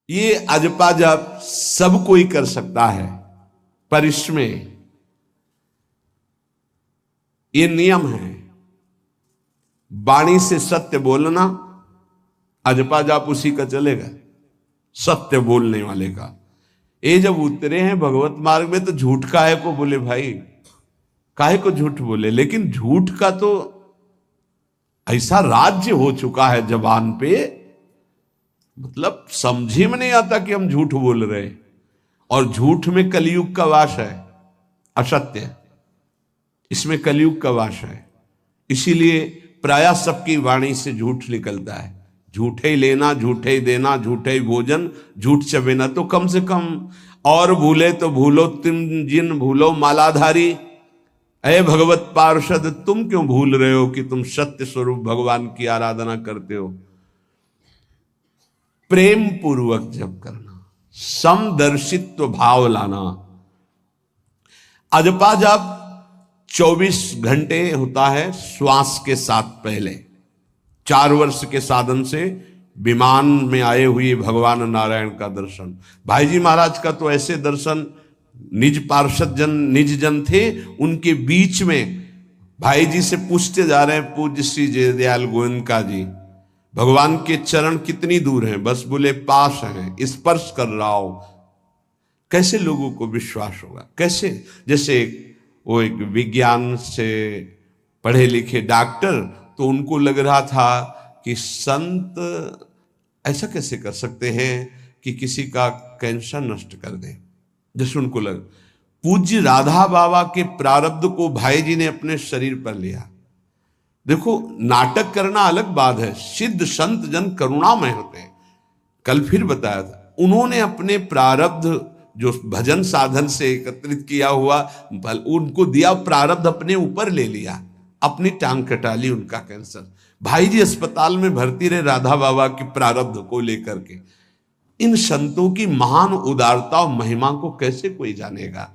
ये अजपा जप सब कोई कर सकता है, पर इसमें ये नियम है, वाणी से सत्य बोलना। अजपा जाप उसी का चलेगा, सत्य बोलने वाले का। ये जब उतरे हैं भगवत मार्ग में तो झूठ काहे को बोले भाई, काहे को झूठ बोले। लेकिन झूठ का तो ऐसा राज्य हो चुका है जबान पे, मतलब समझे में नहीं आता कि हम झूठ बोल रहे। और झूठ में कलयुग का वास है, असत्य, इसमें कलयुग का वास है। इसीलिए प्रायः सबकी वाणी से झूठ निकलता है। झूठे ही लेना, झूठे ही देना, झूठे ही भोजन, झूठ चबेना। तो कम से कम और भूले तो भूलो तुम जिन भूलो मालाधारी, अय भगवत पार्षद तुम क्यों भूल रहे हो कि तुम सत्य स्वरूप भगवान की आराधना करते हो। प्रेम पूर्वक जप करना, समदर्शित्व भाव लाना। अजपा जप 24 घंटे होता है श्वास के साथ। पहले 4 वर्ष के साधन से विमान में आए हुए भगवान नारायण का दर्शन। भाई जी महाराज का तो ऐसे दर्शन, निज पार्षद जन निज जन थे, उनके बीच में भाई जी से पूछते जा रहे हैं पूज्य श्री जयदयाल गोयनका जी, भगवान के चरण कितनी दूर हैं? बस बोले पास हैं, स्पर्श कर रहा हो। कैसे लोगों को विश्वास होगा? कैसे? जैसे वो एक विज्ञान से पढ़े लिखे डॉक्टर, तो उनको लग रहा था कि संत ऐसा कैसे कर सकते हैं कि किसी का कैंसर नष्ट कर दे। जैसे उनको लग, पूज्य राधा बाबा के प्रारब्ध को भाई जी ने अपने शरीर पर लिया। देखो, नाटक करना अलग बात है, सिद्ध संत जन करुणामय होते हैं। कल फिर बताया था, उन्होंने अपने प्रारब्ध जो भजन साधन से एकत्रित किया हुआ उनको दिया, प्रारब्ध अपने ऊपर ले लिया, अपनी टांग कटा ली उनका कैंसर। भाई जी अस्पताल में भर्ती रहे राधा बाबा के प्रारब्ध को लेकर के। इन संतों की महान उदारता और महिमा को कैसे कोई जानेगा।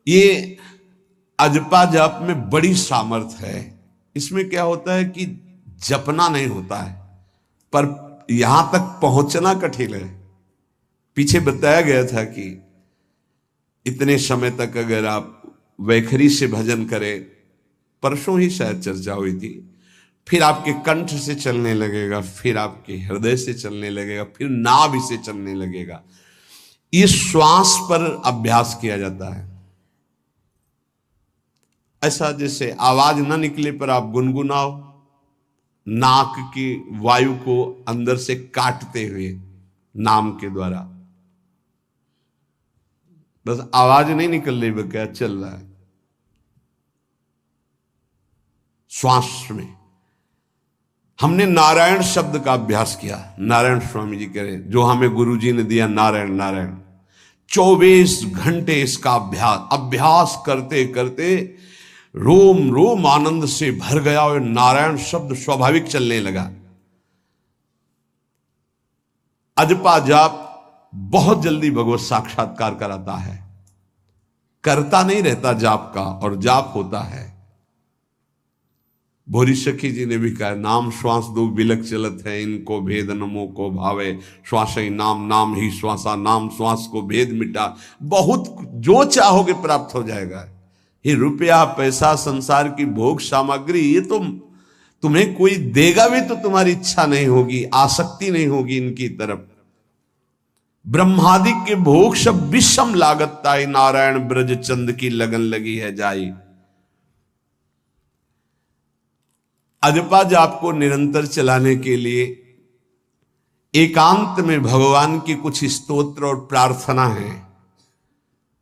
ये अजपा जप में बड़ी सामर्थ्य है। इसमें क्या होता है कि जपना नहीं होता है, पर यहां तक पहुंचना कठिन है। पीछे बताया गया था कि इतने समय तक अगर आप वैखरी से भजन करें, परसों ही शायद चर्चा हुई थी, फिर आपके कंठ से चलने लगेगा, फिर आपके हृदय से चलने लगेगा, फिर नाभि से चलने लगेगा। ये श्वास पर अभ्यास किया जाता है। ऐसा जैसे आवाज ना निकले पर आप गुनगुनाओ, नाक की वायु को अंदर से काटते हुए नाम के द्वारा, बस आवाज नहीं निकल रही, वो क्या चल रहा है श्वास में। हमने नारायण शब्द का अभ्यास किया। नारायण स्वामी जी कह रहे, जो हमें गुरुजी ने दिया, नारायण नारायण। 24 घंटे इसका अभ्यास करते करते रोम रोम आनंद से भर गया और नारायण शब्द स्वाभाविक चलने लगा। अजपा जाप बहुत जल्दी भगवत साक्षात्कार कराता है। करता नहीं रहता जाप का, और जाप होता है। भोरी सखी जी ने भी कहा, नाम श्वास दो बिलक चलत है, इनको भेद नमो को भावे, श्वास ही नाम नाम ही श्वासा, नाम श्वास को भेद मिटा। बहुत जो चाहोगे प्राप्त हो जाएगा। ये रुपया पैसा संसार की भोग सामग्री, ये तो तुम्हें कोई देगा भी तो तुम्हारी इच्छा नहीं होगी, आसक्ति नहीं होगी इनकी तरफ। ब्रह्मादि के भोग सब विषम लागत ताई, नारायण ब्रज चंद की लगन लगी है जाई। अजपा जाप को निरंतर चलाने के लिए एकांत में भगवान की कुछ स्तोत्र और प्रार्थना है,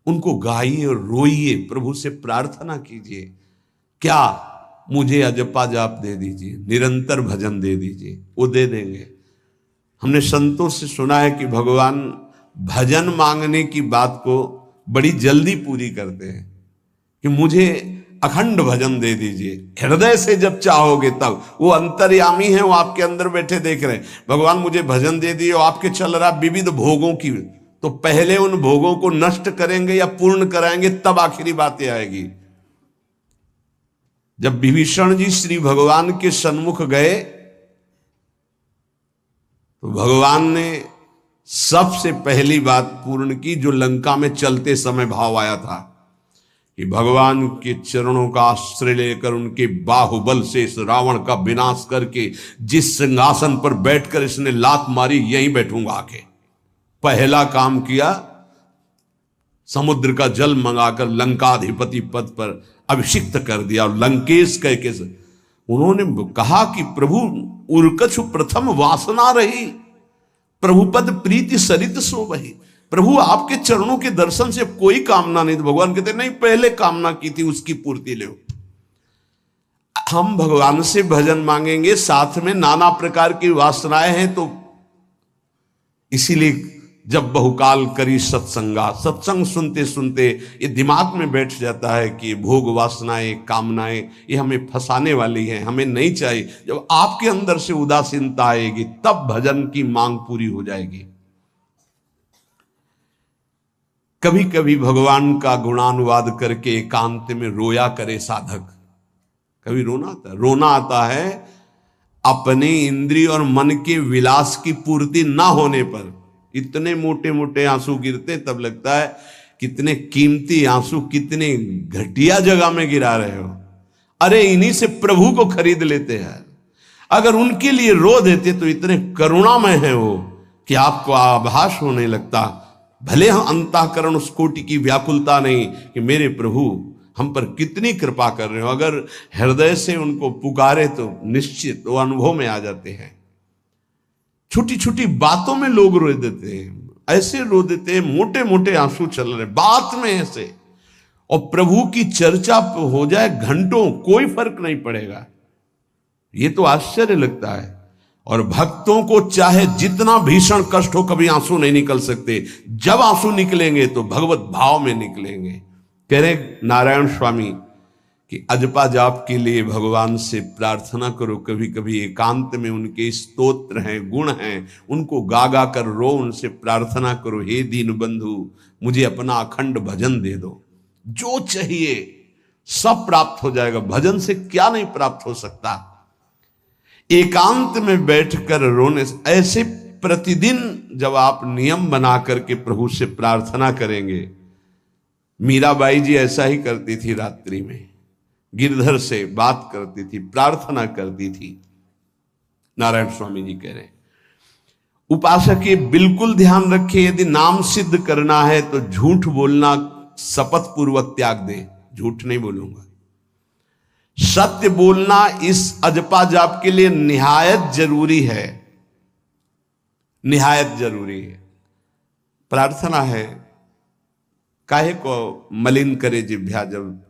उनको गाइए और रोइए, प्रभु से प्रार्थना कीजिए। क्या? मुझे अजपा जाप दे दीजिए, निरंतर भजन दे दीजिए, वो दे देंगे। हमने संतों से सुना है कि भगवान भजन मांगने की बात को बड़ी जल्दी पूरी करते हैं, कि मुझे अखंड भजन दे दीजिए, हृदय से जब चाहोगे तब। वो अंतर्यामी है, वो आपके अंदर बैठे देख रहे हैं। भगवान मुझे भजन दे दिए, आपके चल रहा विविध भोगों की, तो पहले उन भोगों को नष्ट करेंगे या पूर्ण कराएंगे, तब आखिरी बातें आएगी। जब विभीषण जी श्री भगवान के सन्मुख गए तो भगवान ने सबसे पहली बात पूर्ण की जो लंका में चलते समय भाव आया था कि भगवान के चरणों का आश्रय लेकर उनके बाहुबल से इस रावण का विनाश करके जिस सिंहासन पर बैठकर इसने लात मारी यहीं बैठूंगा आके। पहला काम किया, समुद्र का जल मंगाकर लंकाधिपति पद पर अभिषिक्त कर दिया। और लंकेश कह के उन्होंने कहा कि प्रभु उर्कछु प्रथम वासना रही, प्रभुपद प्रीति सरित सो वही। प्रभु आपके चरणों के दर्शन से कोई कामना नहीं। तो भगवान कहते नहीं, पहले कामना की थी उसकी पूर्ति ले। हम भगवान से भजन मांगेंगे, साथ में नाना प्रकार की वासनाएं हैं, तो इसीलिए जब बहुकाल करी सत्संगा, सत्संग सुनते सुनते ये दिमाग में बैठ जाता है कि भोग वासनाएं कामनाएं ये हमें फंसाने वाली हैं, हमें नहीं चाहिए। जब आपके अंदर से उदासीनता आएगी तब भजन की मांग पूरी हो जाएगी। कभी कभी भगवान का गुणानुवाद करके एकांत में रोया करे साधक। कभी रोना आता है अपने इंद्रिय और मन के विलास की पूर्ति ना होने पर। इतने मोटे मोटे आंसू गिरते, तब लगता है कितने कीमती आंसू कितने घटिया जगह में गिरा रहे हो। अरे इन्हीं से प्रभु को खरीद लेते हैं। अगर उनके लिए रो देते तो इतने करुणामय हैं वो कि आपको आभास होने लगता। भले हम अंतःकरण उस कोटि की व्याकुलता नहीं कि मेरे प्रभु हम पर कितनी कृपा कर रहे हो, अगर हृदय से उनको पुकारे तो निश्चित वो अनुभव में आ जाते हैं। छोटी छोटी बातों में लोग रो देते हैं, ऐसे रो देते हैं, मोटे मोटे आंसू चल रहे बात में ऐसे। और प्रभु की चर्चा हो जाए घंटों, कोई फर्क नहीं पड़ेगा। ये तो आश्चर्य लगता है। और भक्तों को चाहे जितना भीषण कष्ट हो, कभी आंसू नहीं निकल सकते। जब आंसू निकलेंगे तो भगवत भाव में निकलेंगे। कह रहे नारायण स्वामी कि अजपा जाप के लिए भगवान से प्रार्थना करो। कभी कभी एकांत में उनके स्तोत्र हैं, गुण हैं, उनको गा गा कर रो, उनसे प्रार्थना करो, हे दीन बंधु मुझे अपना अखंड भजन दे दो। जो चाहिए सब प्राप्त हो जाएगा। भजन से क्या नहीं प्राप्त हो सकता। एकांत में बैठकर रोने से, ऐसे प्रतिदिन जब आप नियम बना करके प्रभु से प्रार्थना करेंगे। मीराबाई जी ऐसा ही करती थी, रात्रि में गिरधर से बात करती थी, प्रार्थना करती थी। नारायण स्वामी जी कह रहे हैं उपासक ये बिल्कुल ध्यान रखे, यदि नाम सिद्ध करना है तो झूठ बोलना शपथ पूर्वक त्याग दे। झूठ नहीं बोलूंगा। सत्य बोलना इस अजपा जाप के लिए निहायत जरूरी है, निहायत जरूरी है। प्रार्थना है, काहे को मलिन करे जिह्वा। जब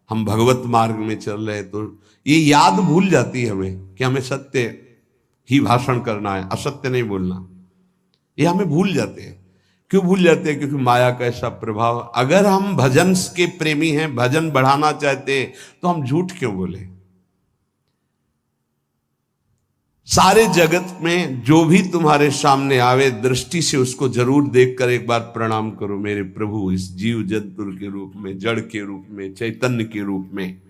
हम भगवत मार्ग में चल रहे तो ये याद भूल जाती है हमें कि हमें सत्य ही भाषण करना है, असत्य नहीं बोलना। ये हमें भूल जाते हैं। क्यों भूल जाते हैं? क्योंकि माया का ऐसा प्रभाव। अगर हम भजन के प्रेमी हैं, भजन बढ़ाना चाहते हैं, तो हम झूठ क्यों बोले? सारे जगत में जो भी तुम्हारे सामने आवे, दृष्टि से उसको जरूर देखकर एक बार प्रणाम करो। मेरे प्रभु इस जीव जंतु के रूप में, जड़ के रूप में, चैतन्य के रूप में।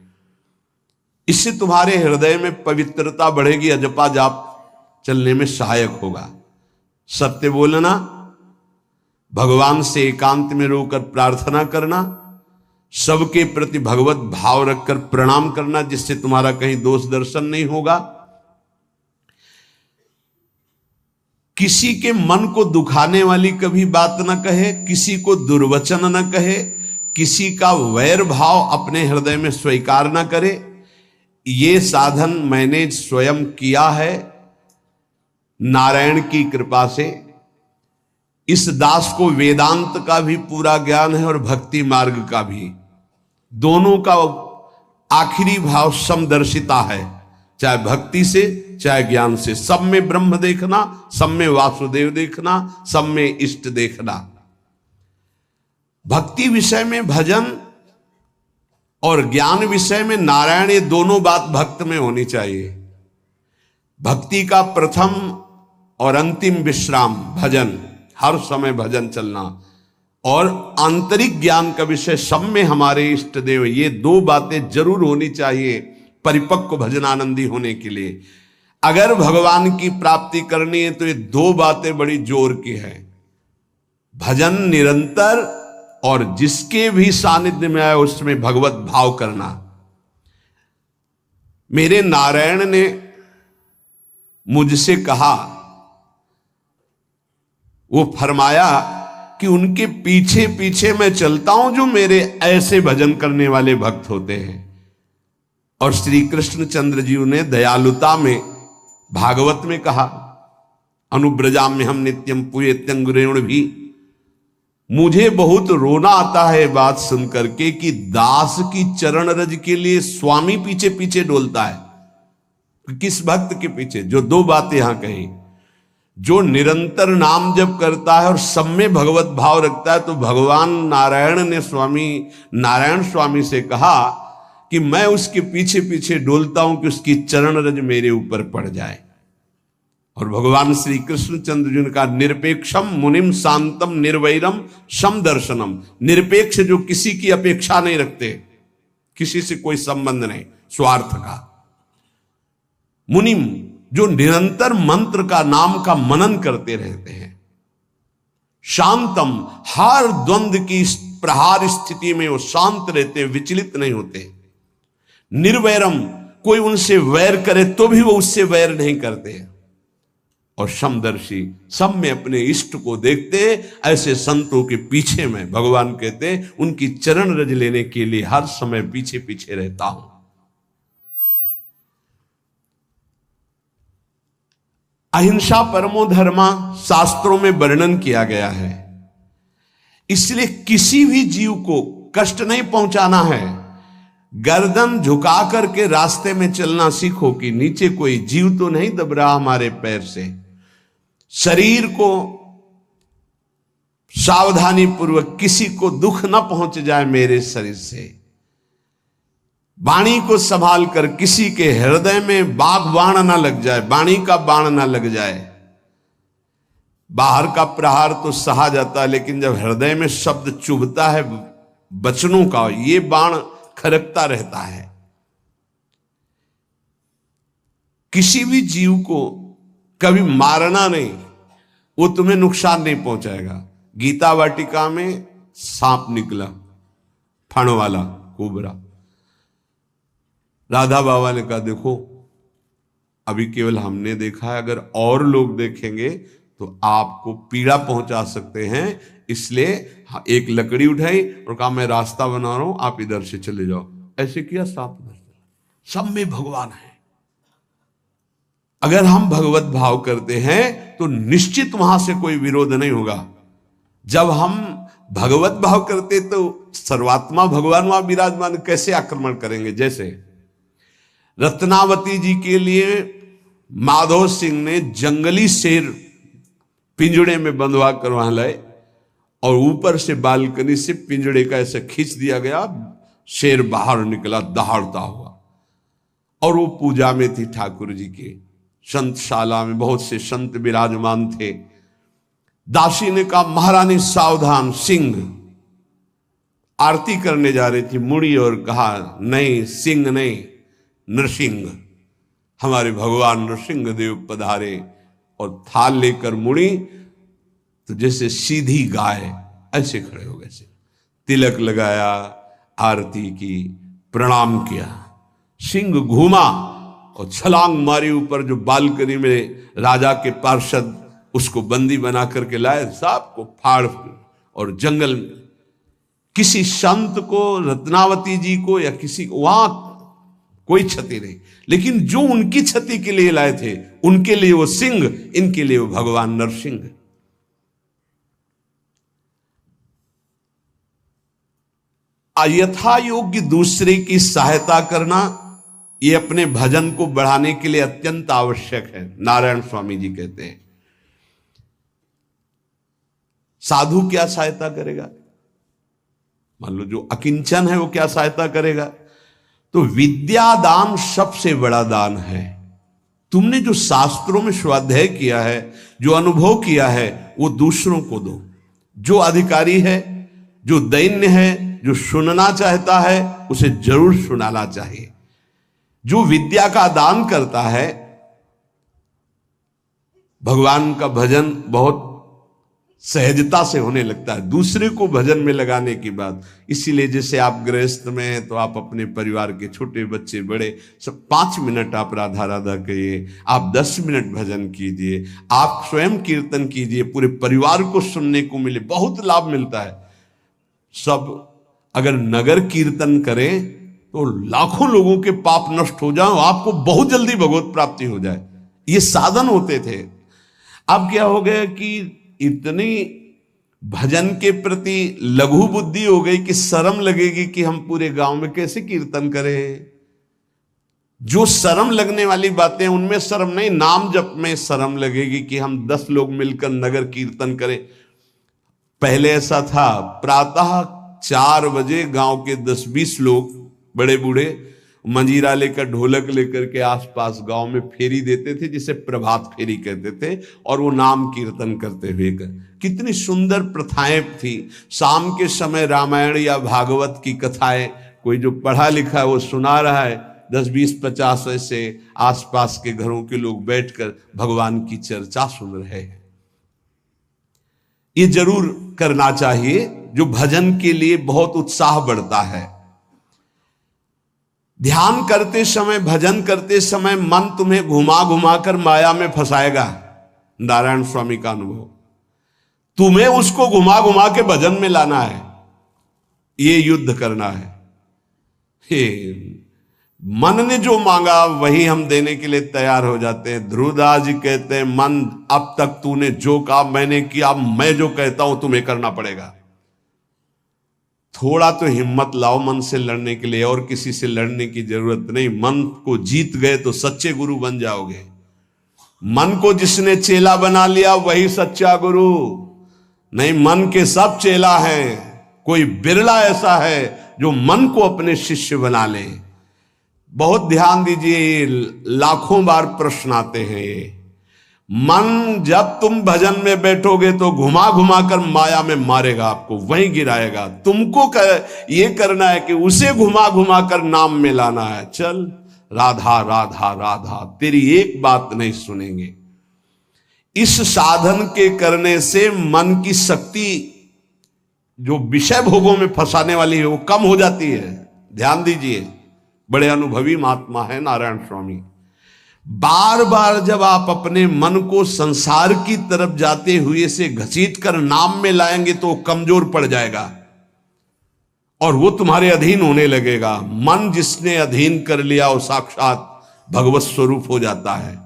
इससे तुम्हारे हृदय में पवित्रता बढ़ेगी, अजपा जाप चलने में सहायक होगा। सत्य बोलना, भगवान से एकांत में रोकर प्रार्थना करना, सबके प्रति भगवत भाव रखकर प्रणाम करना, जिससे तुम्हारा कहीं दोष दर्शन नहीं होगा। किसी के मन को दुखाने वाली कभी बात न कहे, किसी को दुर्वचन न कहे, किसी का वैर भाव अपने हृदय में स्वीकार न करे। ये साधन मैंने स्वयं किया है नारायण की कृपा से। इस दास को वेदांत का भी पूरा ज्ञान है और भक्ति मार्ग का भी। दोनों का आखिरी भाव समदर्शिता है, चाहे भक्ति से चाहे ज्ञान से। सब में ब्रह्म देखना, सब में वासुदेव देखना, सब में इष्ट देखना। भक्ति विषय में भजन और ज्ञान विषय में नारायण, ये दोनों बात भक्त में होनी चाहिए। भक्ति का प्रथम और अंतिम विश्राम भजन, हर समय भजन चलना। और आंतरिक ज्ञान का विषय सब में हमारे इष्ट देव। ये दो बातें जरूर होनी चाहिए परिपक्व भजनानंदी होने के लिए। अगर भगवान की प्राप्ति करनी है तो ये दो बातें बड़ी जोर की है, भजन निरंतर और जिसके भी सानिध्य में आए उसमें भगवत भाव करना। मेरे नारायण ने मुझसे कहा, वो फरमाया कि उनके पीछे पीछे मैं चलता हूं जो मेरे ऐसे भजन करने वाले भक्त होते हैं। और श्री कृष्णचंद्र जी ने दयालुता में भागवत में कहा, अनुब्रजाम में हम नित्यम पुयत्यं गुरेण भी। मुझे बहुत रोना आता है बात सुनकर के कि दास की चरण रज के लिए स्वामी पीछे पीछे डोलता है। किस भक्त के पीछे? जो दो बातें यहां कही, जो निरंतर नाम जप करता है और सब में भगवत भाव रखता है। तो भगवान नारायण ने नारायण स्वामी से कहा कि मैं उसके पीछे पीछे डोलता हूं कि उसकी चरण रज मेरे ऊपर पड़ जाए। और भगवान श्री कृष्णचंद्र जी ने कहा, निरपेक्षम मुनिम शांतम निर्वैरम सम दर्शनम। निरपेक्ष जो किसी की अपेक्षा नहीं रखते, किसी से कोई संबंध नहीं, स्वार्थ का। मुनिम जो निरंतर मंत्र का नाम का मनन करते रहते हैं। शांतम हर द्वंद्व की प्रहार स्थिति में वो शांत रहते, विचलित नहीं होते। निर्वैरम कोई उनसे वैर करे तो भी वो उससे वैर नहीं करते। और समदर्शी सब में अपने इष्ट को देखते। ऐसे संतों के पीछे में भगवान कहते उनकी चरण रज लेने के लिए हर समय पीछे पीछे रहता हूं। अहिंसा परमो धर्मा शास्त्रों में वर्णन किया गया है। इसलिए किसी भी जीव को कष्ट नहीं पहुंचाना है। गर्दन झुका करके रास्ते में चलना सीखो कि नीचे कोई जीव तो नहीं दब रहा हमारे पैर से। शरीर को सावधानी पूर्वक, किसी को दुख न पहुंच जाए मेरे शरीर से। वाणी को संभाल कर, किसी के हृदय में बाघ बाण ना लग जाए, वाणी का बाण ना लग जाए। बाहर का प्रहार तो सहा जाता है, लेकिन जब हृदय में शब्द चुभता है वचनों का, ये बाण खरकता रहता है। किसी भी जीव को कभी मारना नहीं, वो तुम्हें नुकसान नहीं पहुंचाएगा। गीता वाटिका में सांप निकला, फण वाला कोबरा। राधा बाबा ने कहा, देखो अभी केवल हमने देखा है, अगर और लोग देखेंगे तो आपको पीड़ा पहुंचा सकते हैं। इसलिए एक लकड़ी उठाई और कहा, मैं रास्ता बना रहा हूं, आप इधर से चले जाओ। ऐसे किया, सांप इधर चला। सब में भगवान है। अगर हम भगवत भाव करते हैं तो निश्चित वहां से कोई विरोध नहीं होगा। जब हम भगवत भाव करते तो सर्वात्मा भगवान वहां विराजमान, कैसे आक्रमण करेंगे? जैसे रत्नावती जी के लिए माधव सिंह ने जंगली शेर पिंजड़े में बंधवा कर वहां लाए और ऊपर से बालकनी से पिंजड़े का ऐसे खींच दिया गया। शेर बाहर निकला दहाड़ता हुआ, और वो पूजा में थी ठाकुर जी के। संतशाला में बहुत से संत विराजमान थे। दासी ने कहा, महारानी सावधान, सिंह। आरती करने जा रही थी मुड़ी और कहा, नहीं सिंह नहीं, नृसिंह। हमारे भगवान नृसिंह देव पधारे। और थाल लेकर मुड़ी तो जैसे सीधी गाय ऐसे खड़े हो गए। तिलक लगाया, आरती की, प्रणाम किया। सिंह घूमा और छलांग मारी ऊपर। जो बालकनी में राजा के पार्षद उसको बंदी बना करके लाए, सांप को फाड़ और जंगल में। किसी संत को, रत्नावती जी को या किसी को वहां कोई क्षति नहीं, लेकिन जो उनकी क्षति के लिए लाए थे उनके लिए वो सिंह, इनके लिए वो भगवान नरसिंह। यथा योग्य दूसरे की सहायता करना, ये अपने भजन को बढ़ाने के लिए अत्यंत आवश्यक है। नारायण स्वामी जी कहते हैं, साधु क्या सहायता करेगा? मान लो जो अकिंचन है वो क्या सहायता करेगा? तो विद्या दान सबसे बड़ा दान है। तुमने जो शास्त्रों में स्वाध्याय किया है, जो अनुभव किया है, वो दूसरों को दो। जो अधिकारी है, जो दैन्य है, जो सुनना चाहता है, उसे जरूर सुनाना चाहिए। जो विद्या का दान करता है भगवान का भजन बहुत सहजता से होने लगता है दूसरे को भजन में लगाने की बात। इसीलिए जैसे आप गृहस्थ में हैं तो आप अपने परिवार के छोटे बच्चे बड़े सब 5 मिनट आप राधा राधा कहिए, आप 10 मिनट भजन कीजिए, आप स्वयं कीर्तन कीजिए, पूरे परिवार को सुनने को मिले, बहुत लाभ मिलता है। सब अगर नगर कीर्तन करें तो लाखों लोगों के पाप नष्ट हो जाए, आपको बहुत जल्दी भगवत प्राप्ति हो जाए। ये साधन होते थे। अब क्या हो गया कि इतनी भजन के प्रति लघु बुद्धि हो गई कि शर्म लगेगी कि हम पूरे गांव में कैसे कीर्तन करें। जो शर्म लगने वाली बातें उनमें शर्म नहीं, नाम जप में शर्म लगेगी कि हम 10 लोग मिलकर नगर कीर्तन करें। पहले ऐसा था, प्रातः 4 बजे गांव के 10-20 लोग बड़े बूढ़े मंजीरा लेकर ढोलक लेकर के आसपास गांव में फेरी देते थे, जिसे प्रभात फेरी कहते थे, और वो नाम कीर्तन करते हुए कितनी सुंदर प्रथाएं थी। शाम के समय रामायण या भागवत की कथाएं कोई जो पढ़ा लिखा है वो सुना रहा है, 10-20-50 ऐसे आसपास के घरों के लोग बैठकर भगवान की चर्चा सुन रहे हैं। ये जरूर करना चाहिए, जो भजन के लिए बहुत उत्साह बढ़ता है। ध्यान करते समय, भजन करते समय मन तुम्हें घुमा घुमा कर माया में फंसाएगा। नारायण स्वामी का अनुभव, तुम्हें उसको घुमा घुमा के भजन में लाना है, ये युद्ध करना है। मन ने जो मांगा वही हम देने के लिए तैयार हो जाते हैं। ध्रुवदास जी कहते हैं, मन अब तक तूने जो कहा मैंने किया, मैं जो कहता हूं तुम्हें करना पड़ेगा। थोड़ा तो हिम्मत लाओ मन से लड़ने के लिए, और किसी से लड़ने की जरूरत नहीं। मन को जीत गए तो सच्चे गुरु बन जाओगे। मन को जिसने चेला बना लिया वही सच्चा गुरु नहीं। मन के सब चेला हैं, कोई बिरला ऐसा है जो मन को अपने शिष्य बना ले। बहुत ध्यान दीजिए, लाखों बार प्रश्न आते हैं ये। मन जब तुम भजन में बैठोगे तो घुमा घुमा कर माया में मारेगा, आपको वहीं गिराएगा। तुमको ये करना है कि उसे घुमा घुमा कर नाम में लाना है। चल राधा राधा राधा, तेरी एक बात नहीं सुनेंगे। इस साधन के करने से मन की शक्ति जो विषय भोगों में फंसाने वाली है वो कम हो जाती है। ध्यान दीजिए, बड़े अनुभवी महात्मा है नारायण स्वामी। बार बार जब आप अपने मन को संसार की तरफ जाते हुए से घसीट कर नाम में लाएंगे तो कमजोर पड़ जाएगा और वो तुम्हारे अधीन होने लगेगा। मन जिसने अधीन कर लिया वो साक्षात भगवत स्वरूप हो जाता है।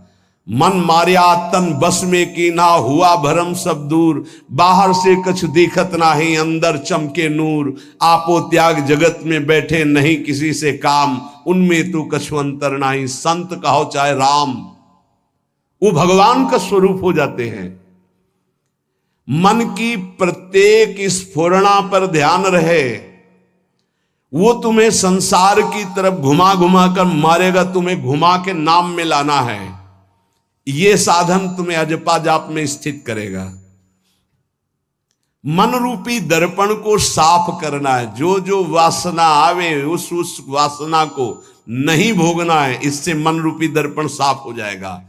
मन मारिया तन बस में की ना, हुआ भरम सब दूर, बाहर से कछ दिखत नाही, अंदर चमके नूर। आपो त्याग जगत में बैठे नहीं किसी से काम, उनमें तू कछु अंतर नाही, संत कहो चाहे राम। वो भगवान का स्वरूप हो जाते हैं। मन की प्रत्येक स्फुरणा पर ध्यान रहे, वो तुम्हें संसार की तरफ घुमा घुमा कर मारेगा, तुम्हें घुमा के नाम में लाना है। ये साधन तुम्हें अजपा जाप में स्थित करेगा। मन रूपी दर्पण को साफ करना है। जो जो वासना आवे उस वासना को नहीं भोगना है, इससे मन रूपी दर्पण साफ हो जाएगा।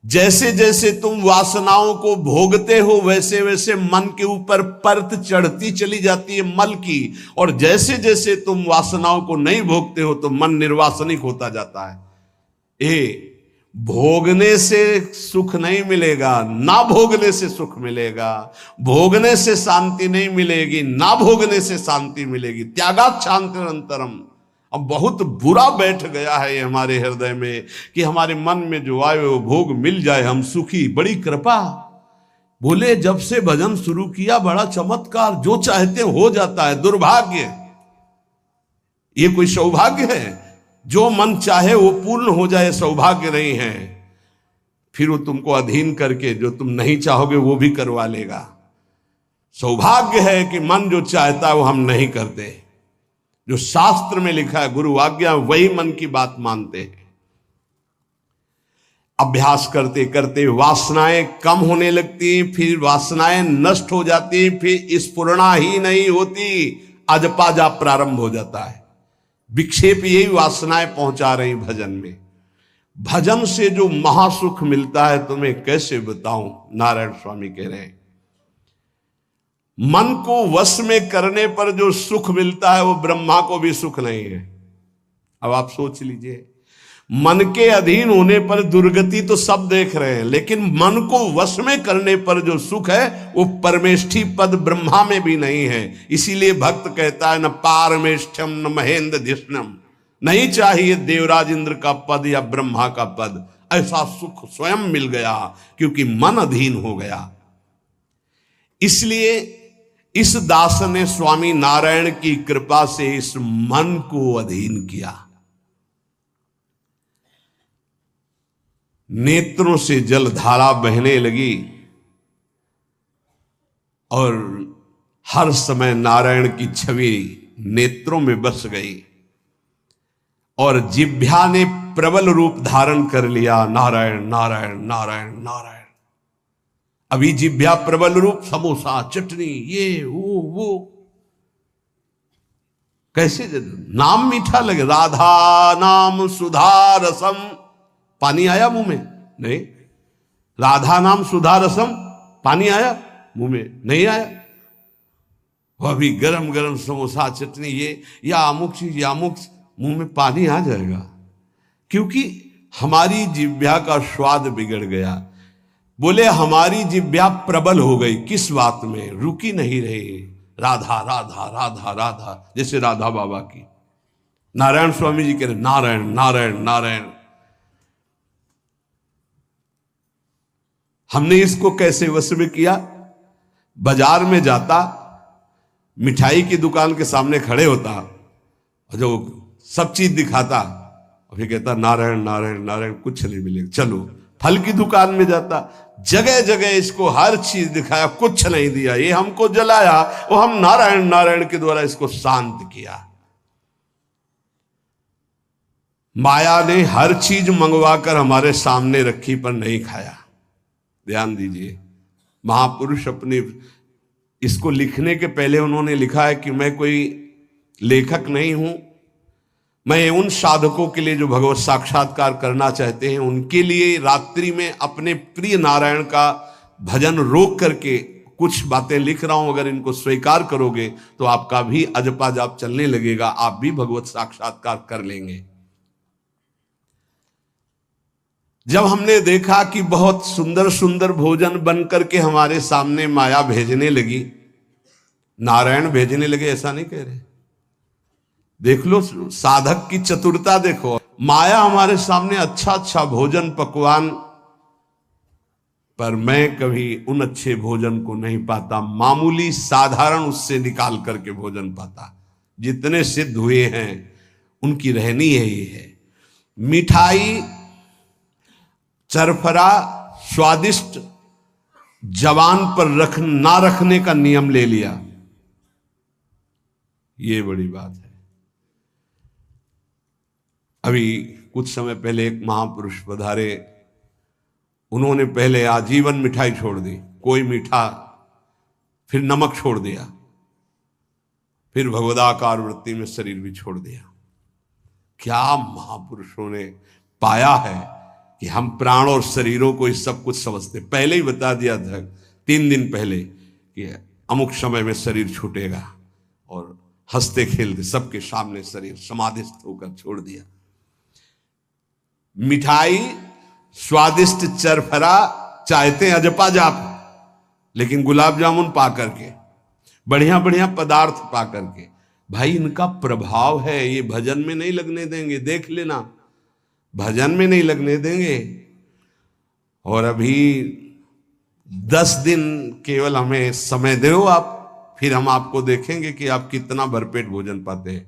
जैसे जैसे तुम वासनाओं को भोगते हो वैसे वैसे मन के ऊपर परत चढ़ती चली जाती है मल की, और जैसे जैसे तुम वासनाओं को नहीं भोगते हो तो मन निर्वासनिक होता जाता है। भोगने से सुख नहीं मिलेगा, ना भोगने से सुख मिलेगा। भोगने से शांति नहीं मिलेगी, ना भोगने से शांति मिलेगी। त्यागात शांतिरंतरम। अब बहुत बुरा बैठ गया है ये हमारे हृदय में कि हमारे मन में जो आए वो भोग मिल जाए, हम सुखी। बड़ी कृपा। बोले जब से भजन शुरू किया बड़ा चमत्कार, जो चाहते हो जाता है। दुर्भाग्य, ये कोई सौभाग्य है? जो मन चाहे वो पूर्ण हो जाए सौभाग्य नहीं है। फिर वो तुमको अधीन करके जो तुम नहीं चाहोगे वो भी करवा लेगा। सौभाग्य है कि मन जो चाहता है वो हम नहीं करते। जो शास्त्र में लिखा है, गुरु आज्ञा, वही मन की बात मानते हैं। अभ्यास करते करते वासनाएं कम होने लगती, फिर वासनाएं नष्ट हो जाती, फिर स्फुरणा ही नहीं होती, अजपा जाप प्रारंभ हो जाता है। विक्षेप यही वासनाएं पहुंचा रही भजन में। भजन से जो महासुख मिलता है तुम्हें कैसे बताऊं, नारायण स्वामी कह रहे हैं। मन को वश में करने पर जो सुख मिलता है वो ब्रह्मा को भी सुख नहीं है। अब आप सोच लीजिए, मन के अधीन होने पर दुर्गति तो सब देख रहे हैं, लेकिन मन को वश में करने पर जो सुख है वो परमेष्ठी पद ब्रह्मा में भी नहीं है। इसीलिए भक्त कहता है न पारमेष्ठ्यम न महेंद्र धिष्णम, नहीं चाहिए देवराज इंद्र का पद या ब्रह्मा का पद। ऐसा सुख स्वयं मिल गया क्योंकि मन अधीन हो गया। इसलिए इस दास ने स्वामी नारायण की कृपा से इस मन को अधीन किया। नेत्रों से जलधारा बहने लगी और हर समय नारायण की छवि नेत्रों में बस गई और जिह्वा ने प्रबल रूप धारण कर लिया, नारायण नारायण नारायण नारायण। अभी जिह्वा प्रबल रूप, समोसा चटनी ये वो कैसे नाम मीठा लगे। राधा नाम सुधा रसम, पानी आया मुंह में? नहीं। राधा नाम सुधा रसम, पानी आया मुंह में? नहीं आया। वो अभी गरम गरम समोसा चटनी ये या अमुक चीज या अमुक, मुंह में पानी आ जाएगा क्योंकि हमारी जिह्वा का स्वाद बिगड़ गया। बोले हमारी जिह्वा प्रबल हो गई, किस बात में? रुकी नहीं रही, राधा राधा राधा राधा, जैसे राधा बाबा की। नारायण स्वामी जी कह रहे नारायण नारायण नारायण। हमने इसको कैसे वश में किया? बाजार में जाता, मिठाई की दुकान के सामने खड़े होता, जो सब चीज दिखाता और फिर कहता नारायण नारायण नारायण, कुछ नहीं मिलेगा। चलो फल की दुकान में जाता, जगह जगह इसको हर चीज दिखाया, कुछ नहीं दिया। ये हमको जलाया, वो हम नारायण नारायण के द्वारा इसको शांत किया। माया ने हर चीज मंगवाकर हमारे सामने रखी पर नहीं खाया। ध्यान दीजिए, महापुरुष अपने इसको लिखने के पहले उन्होंने लिखा है कि मैं कोई लेखक नहीं हूं, मैं उन साधकों के लिए जो भगवत साक्षात्कार करना चाहते हैं उनके लिए रात्रि में अपने प्रिय नारायण का भजन रोक करके कुछ बातें लिख रहा हूं। अगर इनको स्वीकार करोगे तो आपका भी अजपा जाप चलने लगेगा, आप भी भगवत साक्षात्कार कर लेंगे। जब हमने देखा कि बहुत सुंदर सुंदर भोजन बन करके हमारे सामने माया भेजने लगी, नारायण भेजने लगे, ऐसा नहीं कह रहे। देख लो साधक की चतुरता देखो। माया हमारे सामने अच्छा अच्छा भोजन पकवान, पर मैं कभी उन अच्छे भोजन को नहीं पाता, मामूली साधारण उससे निकाल करके भोजन पाता। जितने सिद्ध हुए हैं उनकी रहनी यही है। मिठाई चरफरा स्वादिष्ट जवान पर ना रखने का नियम ले लिया, ये बड़ी बात है। अभी कुछ समय पहले एक महापुरुष पधारे, उन्होंने पहले आजीवन मिठाई छोड़ दी, कोई मीठा, फिर नमक छोड़ दिया, फिर भगवदाकार वृत्ति में शरीर भी छोड़ दिया। क्या महापुरुषों ने पाया है कि हम प्राण और शरीरों को इस सब कुछ समझते। पहले ही बता दिया था 3 दिन पहले कि अमुक समय में शरीर छूटेगा, और हंसते खेलते सबके सामने शरीर समाधिस्थ होकर छोड़ दिया। मिठाई स्वादिष्ट चरफरा चाहते अजपा जाप, लेकिन गुलाब जामुन पा करके, बढ़िया बढ़िया पदार्थ पा करके, भाई इनका प्रभाव है, ये भजन में नहीं लगने देंगे। देख लेना, भजन में नहीं लगने देंगे। और अभी 10 दिन केवल हमें समय दो आप, फिर हम आपको देखेंगे कि आप कितना भरपेट भोजन पाते हैं।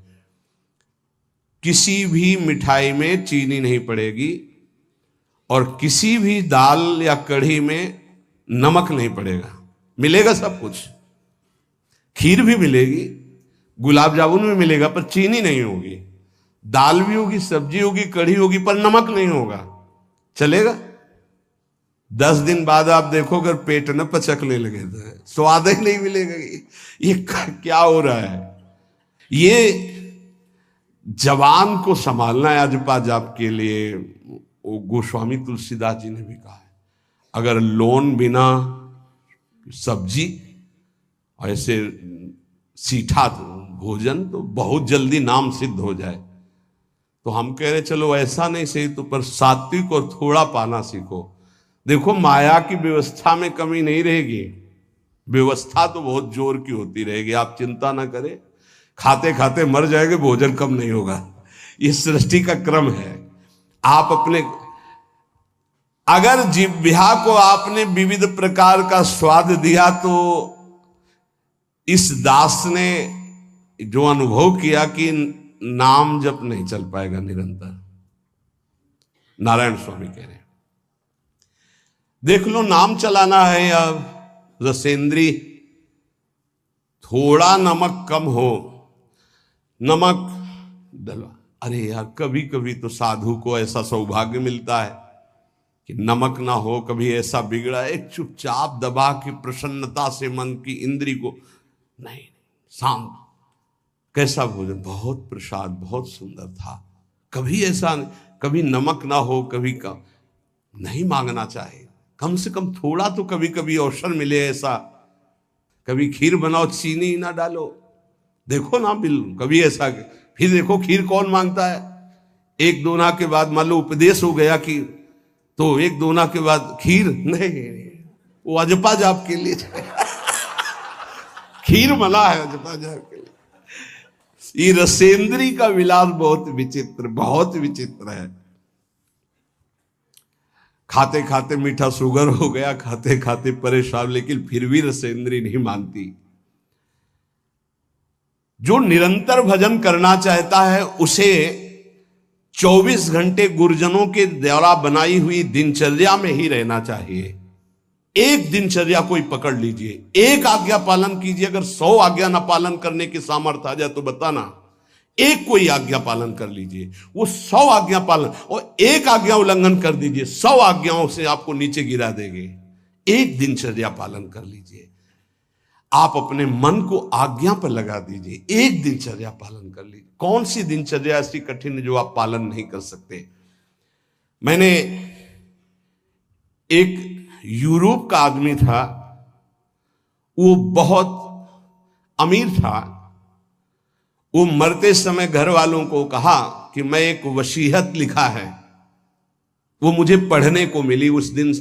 किसी भी मिठाई में चीनी नहीं पड़ेगी और किसी भी दाल या कढ़ी में नमक नहीं पड़ेगा। मिलेगा सब कुछ, खीर भी मिलेगी, गुलाब जामुन भी मिलेगा, पर चीनी नहीं होगी। दाल भी होगी, सब्जी होगी, कढ़ी होगी, पर नमक नहीं होगा। चलेगा? 10 दिन बाद आप देखो अगर पेट न पचकने लगे तो स्वाद ही नहीं मिलेगा। ये क्या हो रहा है? ये जवान को संभालना है अजपा जाप के लिए, वो गोस्वामी तुलसीदास जी ने भी कहा है, अगर लोन बिना सब्जी और ऐसे सीठा भोजन तो बहुत जल्दी नाम सिद्ध हो जाए। तो हम कह रहे चलो ऐसा नहीं सही तो पर सात्विक और थोड़ा पाना सीखो। देखो माया की व्यवस्था में कमी नहीं रहेगी, व्यवस्था तो बहुत जोर की होती रहेगी, आप चिंता ना करें। खाते खाते मर जाएंगे, भोजन कम नहीं होगा, ये सृष्टि का क्रम है। आप अपने अगर जिह्वा को आपने विविध प्रकार का स्वाद दिया तो इस दास ने जो अनुभव किया कि नाम जप नहीं चल पाएगा निरंतर। नारायण स्वामी कह रहे हैं देख लो नाम चलाना है या रसेंद्री, थोड़ा नमक कम हो, नमक डलवा। अरे यार कभी कभी तो साधु को ऐसा सौभाग्य मिलता है कि नमक ना हो, कभी ऐसा बिगड़ा एक चुपचाप दबा के प्रसन्नता से मन की इंद्री को नहीं शांत, कैसा भोजन, बहुत प्रसाद, बहुत सुंदर था। कभी ऐसा नहीं, कभी नमक ना हो, कभी कम नहीं मांगना चाहिए, कम से कम थोड़ा तो कभी कभी अवसर मिले ऐसा। कभी खीर बनाओ चीनी ना डालो, देखो ना बिल कभी ऐसा। फिर देखो खीर कौन मांगता है, एक दोना के बाद मान लो उपदेश हो गया कि तो एक दोना के बाद खीर नहीं, वो अजपा जाप के लिए खीर मना है अजपा जाप के लिए। ये रसेंद्री का विलास बहुत विचित्र, बहुत विचित्र है। खाते खाते मीठा शुगर हो गया, खाते खाते परेशान, लेकिन फिर भी रसेंद्री नहीं मानती। जो निरंतर भजन करना चाहता है उसे 24 घंटे गुरुजनों के द्वारा बनाई हुई दिनचर्या में ही रहना चाहिए। एक दिनचर्या कोई पकड़ लीजिए, एक आज्ञा पालन कीजिए। अगर 100 आज्ञा ना पालन करने की सामर्थ्य आ जाए तो बताना, एक कोई आज्ञा पालन कर लीजिए। वो 100 आज्ञा पालन, और एक आज्ञा उल्लंघन कर दीजिए, 100 आज्ञाओं से आपको नीचे गिरा देंगे। एक दिनचर्या पालन कर लीजिए, आप अपने मन को आज्ञा पर लगा दीजिए, एक दिनचर्या पालन कर लीजिए। कौन सी दिनचर्या ऐसी कठिन है जो आप पालन नहीं कर सकते। मैंने एक यूरोप का आदमी था, वो बहुत अमीर था। वो मरते समय घर वालों को कहा कि मैं एक वसीयत लिखा है, वो मुझे पढ़ने को मिली उस दिन।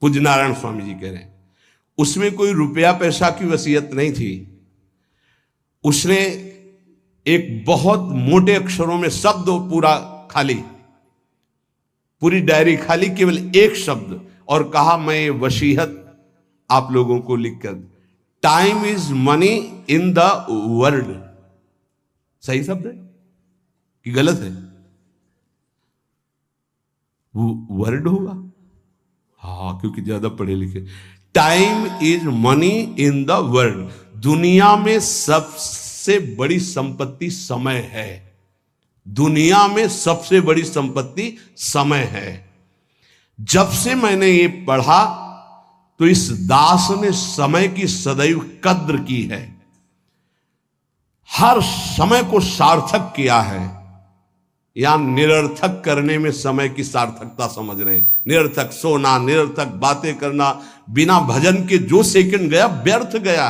पूज्य नारायण स्वामी जी कह रहे हैं उसमें कोई रुपया पैसा की वसीयत नहीं थी। उसने एक बहुत मोटे अक्षरों में शब्द पूरा खाली, पूरी डायरी खाली, केवल एक शब्द, और कहा मैं ये वसीयत आप लोगों को लिखकर, time is money in the world. सही शब्द है कि गलत है? वो वर्ड होगा, हाँ, क्योंकि ज्यादा पढ़े लिखे। Time is money in the world. दुनिया में सबसे बड़ी संपत्ति समय है। दुनिया में सबसे बड़ी संपत्ति समय है। जब से मैंने ये पढ़ा तो इस दास ने समय की सदैव कद्र की है, हर समय को सार्थक किया है। या निरर्थक करने में समय की सार्थकता समझ रहे हैं। निरर्थक सोना, निरर्थक बातें करना, बिना भजन के जो सेकंड गया व्यर्थ गया।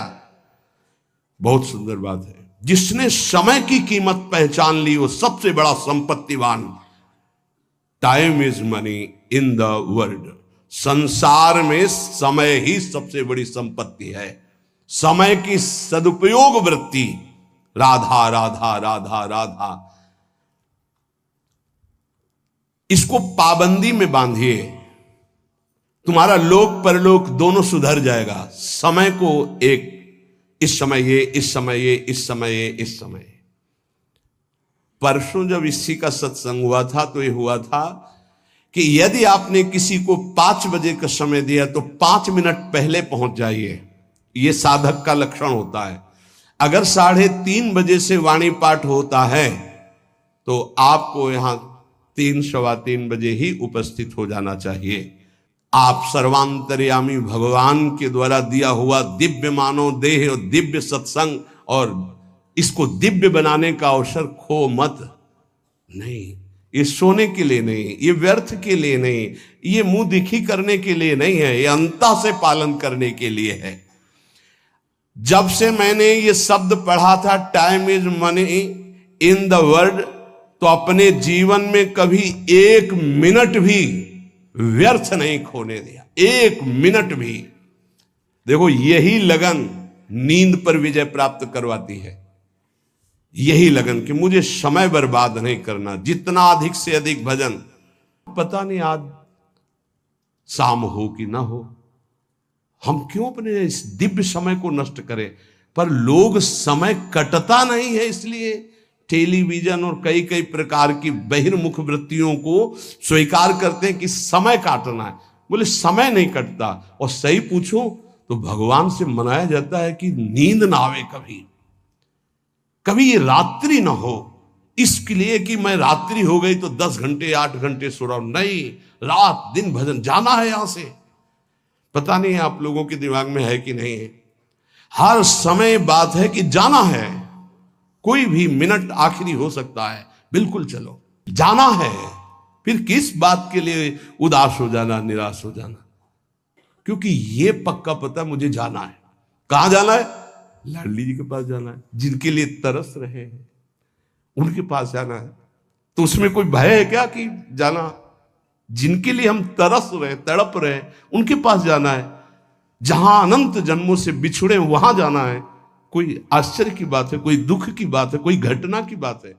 बहुत सुंदर बात है। जिसने समय की कीमत पहचान ली वो सबसे बड़ा संपत्तिवान। Time is money in the world. संसार में समय ही सबसे बड़ी संपत्ति है। समय की सदुपयोग वृत्ति, राधा राधा राधा राधा, इसको पाबंदी में बांधिए, तुम्हारा लोक परलोक दोनों सुधर जाएगा। समय को एक, इस समय ये, इस समय ये, इस समय ये, इस समय ये। परसों जब इसी का सत्संग हुआ था तो ये हुआ था कि यदि आपने किसी को 5 बजे का समय दिया तो 5 मिनट पहले पहुंच जाइए। ये साधक का लक्षण होता है। अगर 3:30 बजे से वाणी पाठ होता है तो आपको यहां 3 सवा 3 बजे ही उपस्थित हो जाना चाहिए। आप सर्वांतर्यामी भगवान के द्वारा दिया हुआ दिव्य मानव देह और दिव्य सत्संग और इसको दिव्य बनाने का अवसर खो मत। नहीं, ये सोने के लिए नहीं, ये व्यर्थ के लिए नहीं, ये मुंह दिखी करने के लिए नहीं है, ये अंता से पालन करने के लिए है। जब से मैंने ये शब्द पढ़ा था, time is money in the world, तो अपने जीवन में कभी एक मिनट भी व्यर्थ नहीं खोने दिया, एक मिनट भी। देखो, यही लगन नींद पर विजय प्राप्त करवाती है। यही लगन कि मुझे समय बर्बाद नहीं करना, जितना अधिक से अधिक भजन। पता नहीं आज शाम हो कि ना हो, हम क्यों अपने इस दिव्य समय को नष्ट करें। पर लोग समय कटता नहीं है, इसलिए टेलीविजन और कई कई प्रकार की बहिर्मुख वृत्तियों को स्वीकार करते हैं कि समय काटना है। बोले समय नहीं कटता। और सही पूछो तो भगवान से मनाया जाता है कि नींद ना आवे, कभी ये रात्रि ना हो, इसके लिए कि मैं रात्रि हो गई तो 10 घंटे 8 घंटे सो रहा हूं। नहीं, रात दिन भजन, जाना है यहां से। पता नहीं आप लोगों के दिमाग में है कि नहीं है, हर समय बात है कि जाना है। कोई भी मिनट आखिरी हो सकता है, बिल्कुल चलो, जाना है। फिर किस बात के लिए उदास हो जाना, निराश हो जाना, क्योंकि ये पक्का पता मुझे जाना है। कहां जाना है? लाडली जी के पास जाना है, जिनके लिए तरस रहे हैं उनके पास जाना है। तो उसमें कोई भय है क्या कि जाना? जिनके लिए हम तरस रहे, तड़प रहे, उनके पास जाना है। जहां अनंत जन्मों से बिछुड़े वहां जाना है। कोई आश्चर्य की बात है, कोई दुख की बात है, कोई घटना की बात है?